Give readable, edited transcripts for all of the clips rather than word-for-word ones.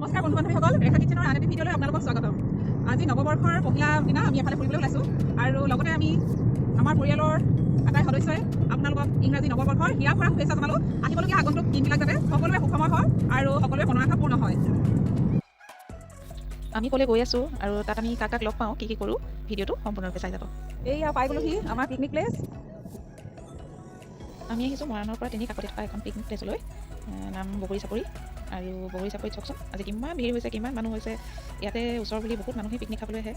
নমস্কাৰ বন্ধু বান্ধৱীসকল, ৰেখা কিচেনৰ আন এটি ভিডিঅ'লৈ আপোনালোকক স্বাগতম। আজি নৱবৰ্ষৰ পহিলা দিনা আমি এফালে ফুৰিবলৈ ওলাইছোঁ আৰু লগতে আমি আমাৰ পৰিয়ালৰ আটাই সদস্যই আপোনালোকক ইংৰাজী নৱবৰ্ষৰ হিয়া ভৰা শুভেচ্ছা জনালোঁ। আহিবলগীয়া আগন্তুক দিনবিলাক যাতে সকলোৰে সুখময় হয় আৰু সকলোৰে মনৰ আশা পূৰ্ণ হয়। আমি ক'লে গৈ আছোঁ আৰু তাত আমি কাক কাক লগ পাওঁ, কি কৰোঁ, ভিডিঅ'টো সম্পূৰ্ণৰূপে চাই যাব। এইয়া পাই গ'লোহি আমাৰ পিকনিক প্লেচ। আমি আহিছোঁ মৰাণৰ পৰা কাষতে থকা এখন পিকনিক প্লেচলৈ, নাম বগৰী চাপৰি। আৰু বগৰী চাপৰিত চাওকচোন আজি কিমান ভিৰ হৈছে, কিমান মানুহ হৈছে। ইয়াতে ওচৰ বুলি বহুত মানুহে পিকনিক খাবলৈ আহে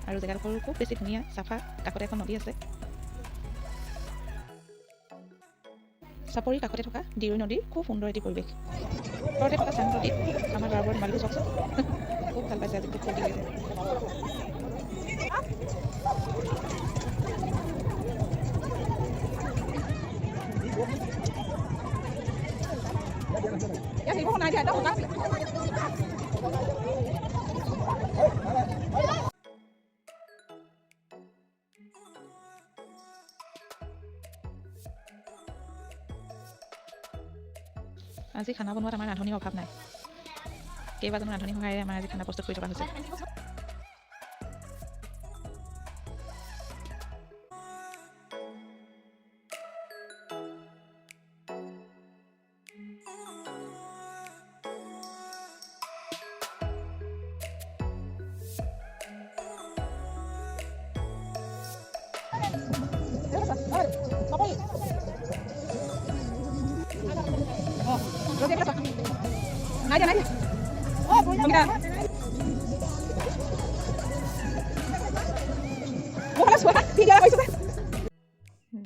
আৰু জেগাডোখৰো খুব বেছি ধুনীয়া, চাফা, কাষতে এখন নদী আছে। চাপৰিৰ কাষতে থকা দিৰৈ নদীৰ খুব সুন্দৰ এটি পৰিৱেশ। ওচৰতে থকা চাংনদীত আমাৰ ল'ৰাবোৰৰ ধেমালিটো চাওকচোন। খুব ভাল পাইছে আজি, খুব ফূৰ্তি কৰিছে। নাই দিয়া, আজি খানা বনোৱাত আমাৰ ৰান্ধনিৰ অভাৱ নাই। কেইবাজনো ৰান্ধনিৰ সহায়েৰে আমাৰ আজি খানা প্ৰস্তুত কৰি থকা হৈছে।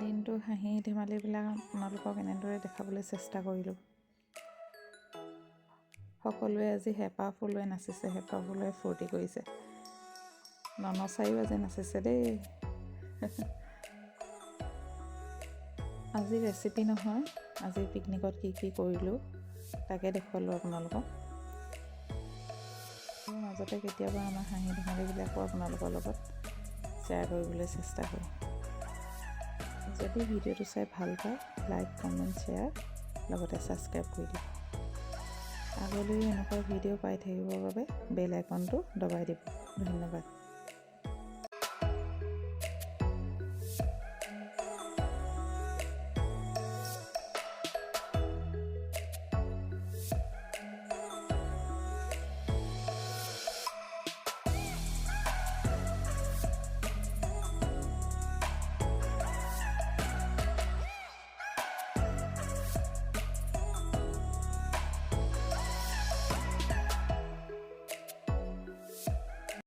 দিনটো হাঁহি ধেমালিবিলাক আপোনালোকক এনেদৰে দেখাবলৈ চেষ্টা কৰিলোঁ। সকলোৱে আজি হেঁপাহ ফুলুৱে নাচিছে, হেঁপাহ ফুলুৱে ফূৰ্তি কৰিছে। ননচাইও আজি নাচিছে দেই। আজি ৰেচিপি নহয়, আজি পিকনিকত কি কৰিলোঁ তাকে দেখুৱালোঁ আপোনালোকক। মাজতে কেতিয়াবা আমাৰ হাঁহি ধেমালিবিলাকো আপোনালোকৰ লগত শ্বেয়াৰ কৰিবলৈ চেষ্টা কৰোঁ। যদি ভিডিঅ'টো চাই ভাল পায়, লাইক, কমেণ্ট, শ্বেয়াৰ, লগতে ছাবস্ক্ৰাইব কৰি দিব। আগলৈও এনেকুৱা ভিডিঅ' পাই থাকিবৰ বাবে বেল আইকনটো দবাই দিব। ধন্যবাদ।